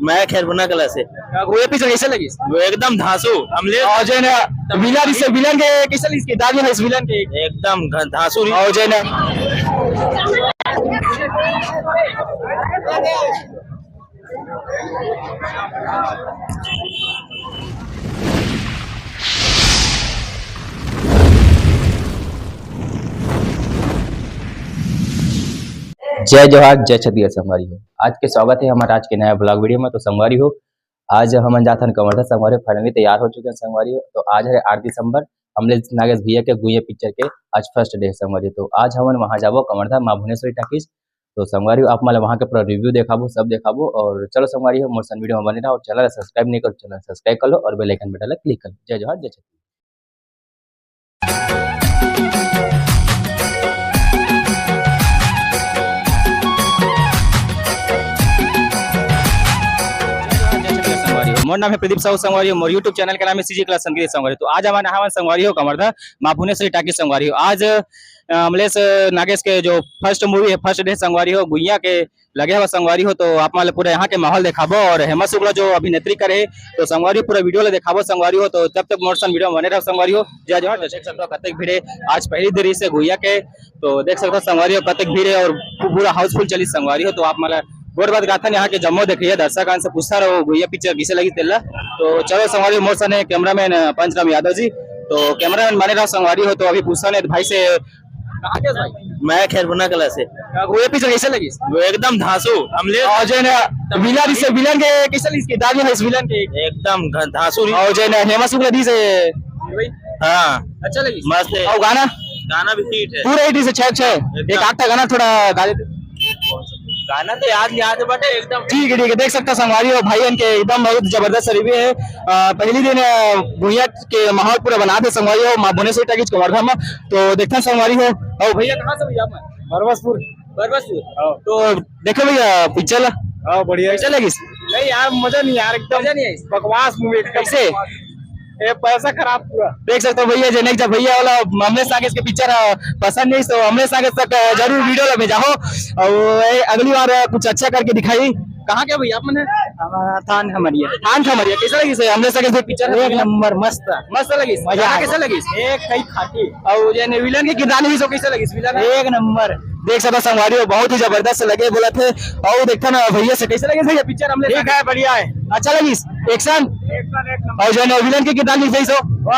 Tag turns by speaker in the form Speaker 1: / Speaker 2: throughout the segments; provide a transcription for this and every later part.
Speaker 1: मैं खैरपुना कला से।
Speaker 2: वो एपिसोड कैसे लगी?
Speaker 1: वो एकदम धांसू हमले
Speaker 2: और जो है ना विलन, इससे विलन के कैसे लगी? इसकी दादी है इस विलन के
Speaker 1: एकदम धांसू।
Speaker 2: और जो है ना
Speaker 3: जय जोहार जय छत्तीसगढ़ संगवारी हो। आज के स्वागत है हमारा आज के नया ब्लॉग वीडियो में। तो संगवारी हो, आज हम जाथन कवर्धा संगवारी फाइनली तैयार हो चुके हैं संगवारी हो। तो आज है 8 दिसंबर, हमले नागेश भैया के गुइया पिक्चर के आज फर्स्ट डे संगवारी। तो आज हम वहाँ जाबो कवर्धा माँ भुवनेश्वरी टाकीज। तो संगवारी हो, आप मतलब वहाँ के पूरा रिव्यू देखाबो, सब देखाबो। और चलो संगवारी हो, मोर सन वीडियो में बने रहो और चैनल सब्सक्राइब नहीं करो, चैनल सब्सक्राइब कर लो और बेल आइकन बटन क्लिक कर लो। जय जोहार जय छत्तीसगढ़।
Speaker 2: मोर नाम है प्रदीप साहू संगवारी हो। मोर यूट्यूब चैनल का नाम है सीजी क्लास संगीत संगवारी। तो आज हमारे यहाँ संगवारी हो कवर्धा माँ भुवनेश्वरी टाकीज संगवारी हो। आज अमलेश नागेश के जो फर्स्ट मूवी है, फर्स्ट डे संगवारी हो, गुइया के लगे हुआ संगवारी हो। तो आप मतलब पूरा यहाँ के माहौल देखाबो और हेमा शुक्ला जो अभिनेत्री करे तो संगवारी पूरा वीडियो ले देखाबो संगवारी हो। तो जब तक मोरसन वीडियो बने रहो संगवारी हो। जय जोहार। देख सकते हो कतक भीड़ है आज पहली देरी से गुइया के। तो देख सकते हो संगवारी हो कतक भीड़ है और पूरा हाउसफुल चली संगवारी हो। तो आप मतलब गोर बात गाथन यहाँ के जम्मो देखिए, दर्शक से पूछता रहो गुइया पिक्चर किसे लगी तेला। तो चलो संगवारी मोरसन है कैमरामैन पंचराम यादव जी। तो कैमरामैन बने रहो संगवारी हो। तो अभी पूछता है भाई से, भाई
Speaker 1: मैं खैरपुना कला से।
Speaker 2: वो एपिसोड कैसे लगी?
Speaker 1: वो एकदम धांसू हमले
Speaker 2: और जो है ना विलन, इससे विलन के कैसे लगी? इसकी दादी है इस विलन के
Speaker 1: एकदम धांसू।
Speaker 2: और जो है ना हेमा शुक्ला दी से
Speaker 1: हाँ
Speaker 2: अच्छा लगी,
Speaker 1: मस्त है।
Speaker 2: और गाना
Speaker 1: गाना भी हिट है
Speaker 2: पूरा 80 से 6 एक आधा गाना थोड़ा गा देते।
Speaker 1: गाना तो याद है बट एकदम
Speaker 2: ठीक है देख सकता संगवारी हो भाई के एकदम बहुत जबरदस्त रिव्यू है। पहली दिन भुइया के माहौल पूरा बना दे संगवारी हो माँ भुवनेश्वरी टाकीज कवर्धा में। तो देखते हैं संगवारी हो। और भैया कहाँ से भैया?
Speaker 1: बरबसपुर।
Speaker 2: तो देखो भैया पिक्चर
Speaker 1: बढ़िया
Speaker 2: कैसे लगी?
Speaker 1: नहीं यार, मजा नहीं यार, एकदम
Speaker 2: मजा नहीं आई।
Speaker 1: बकवास मूवी
Speaker 2: कैसे?
Speaker 1: पैसा खराब पूरा।
Speaker 2: देख सकते हो भैया जब जब भैया वाला हमने नागेश के पिक्चर पसंद नहीं तो हमने नागेश तक जरूर वीडियो में जाओ और अगली बार कुछ अच्छा करके दिखाई। कहाँ के भैया आपने?
Speaker 1: थान खमरिया।
Speaker 2: थान खमरिया कैसे लगी से हमने नागेश पिक्चर?
Speaker 1: एक नंबर मस्त
Speaker 2: मस्त लगी।
Speaker 1: मजा
Speaker 2: कैसे लगी?
Speaker 1: एक कई खाती।
Speaker 2: और ये विलन की किरदार भी कैसे लगी? विलन
Speaker 1: एक नंबर।
Speaker 2: देख सकते संगवारी हो बहुत ही जबरदस्त लगे बोला थे। और देखता ना भैया से कैसे लगे भैया पिक्चर? हमने
Speaker 1: ठीक है, बढ़िया है,
Speaker 2: अच्छा लगी एक्शन और जो है विलन की किरदार भी सो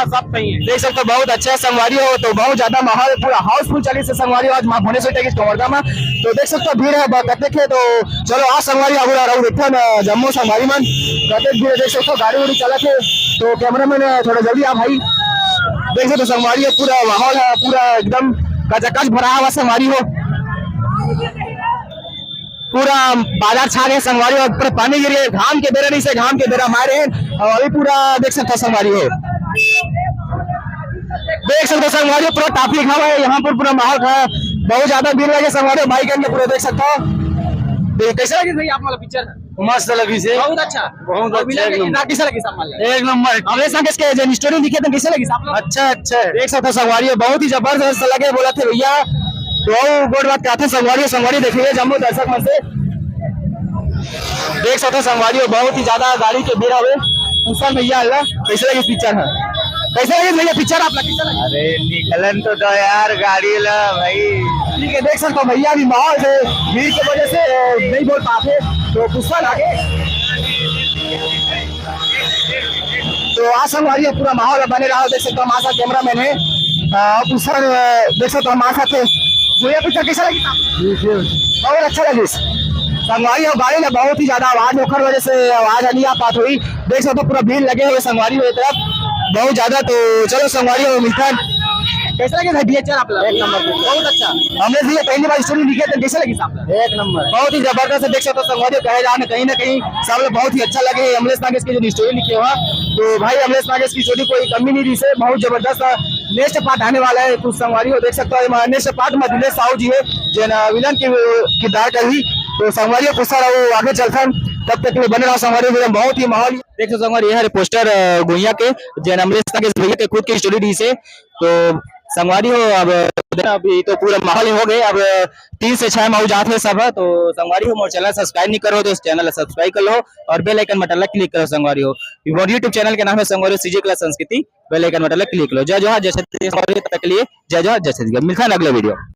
Speaker 1: सब सही है।
Speaker 2: देख सकते हो बहुत अच्छा है संगवारी हो। तो बहुत ज्यादा माहौल पूरा हाउसफुल चली से संगवारी हो आज माँ भुवनेश्वरी टाकीज कवर्धा में। तो देख सकते हो भीड़ है कतक है। तो चलो आज संगवारी आगू रहा देखा ना जम्मू संगवारी में कतक भीड़ देख सकते हो, गाड़ी उड़ी चला थे। तो कैमरा मैन थोड़ा जल्दी आ भाई। देख सकते हो संगवारी हो पूरा माहौल है पूरा एकदम कचकच भरा हुआ संगवारी हो। पूरा बाजार छा गए संगवारी और पूरा पानी गिर गए, घाम के बेरा नहीं से घाम के बेरा मारे और अभी पूरा देख सकते संगवारी हो। देख सकते संगवारी पूरा ट्रैफिक हवा है यहाँ पर, पूरा माहौल है बहुत ज्यादा भीड़ लगे संगवारी बाइक के पूरा देख सकते हो। कैसा लगी भाई आप वाला पिक्चर?
Speaker 1: मस्त लगी से,
Speaker 2: बहुत अच्छा कैसा लगी?
Speaker 1: एक नंबर।
Speaker 2: हमने संगेश के जो स्टोरी लिखे थे कैसे लगी?
Speaker 1: अच्छा
Speaker 2: देख सकते संगवारी बहुत ही जबरदस्त लगे बोला थे भैया। तो गोड बात कहते संगवारी देखिए जम्मू दर्शक में से देख सकते संगवारी बहुत ही ज्यादा गाड़ी के भीड़ हुए पूछा भैया अल्लाह कैसे लगी पिक्चर है? कैसे लगी भैया पिक्चर आप लगी?
Speaker 1: अरे निकलन तो दो यार गाड़ी ला भाई।
Speaker 2: ठीक है देख सकते हो भैया भी माहौल से भीड़ की वजह से नहीं बोल पाते तो गुस्सा लगे। तो आज संगवारी पूरा माहौल बने रहा देख सकते हो। हमारा कैमरा मैन है पूछा देख सकते हो हमारे साथ भैया पिक्चर कैसा लगी? बहुत अच्छा लगी संगवारी हो। गाड़ी में बहुत ही ज्यादा आवाज होकर वजह से आवाज नहीं आ पात हुई। देख सकते हो पूरा भीड़ लगे हुए संगवारी हो तरफ बहुत ज्यादा। तो चलो संगवारी हो मिलता है। कैसा लगे भाई पिक्चर आप? एक नंबर बहुत अच्छा। हमने भी पहली बार स्टोरी लिखे थे कैसे लगी?
Speaker 1: एक नंबर
Speaker 2: बहुत ही जबरदस्त देख सकते हो संगवारी कहे जाने कहीं ना कहीं सब लोग बहुत ही अच्छा लगे अमलेश नागेश की जो स्टोरी लिखे हुआ। तो भाई अमलेश नागेश की स्टोरी कोई कमी नहीं दी से बहुत जबरदस्त नेक्स्ट पार्ट आने वाला है। कुछ संगवारी हो देख सकते हो नेक्स्ट पार्ट में दिनेश साहू जी है जो विलन की किरदार का ही। तो संगवारी को आगे चलता तब तक बने रहा संगवारी बहुत ही माहौल देख सकते संगवारी। यह पोस्टर गुइया के जो अमलेश नागेश भैया के खुद की स्टोरी दी से। तो संगवारी हो अब अभी तो पूरा माहौल हो गए, अब 3 से 6 मऊ जाते सब है, तो संगवारी हो मोर चैनल सब्सक्राइब नहीं करो तो इस चैनल सब्सक्राइब कर लो और बेल आइकन बटन ला क्लिक करो संगवारी हो। और यूट्यूब चैनल के नाम है संगवारी सीजी क्लास संस्कृति, बेल आइकन बटन ला क्लिक करो। जय जोहार जय छत्तीसगढ़, तक के लिए जय जोहार जय छत्तीसगढ़। मिलता है अगले वीडियो।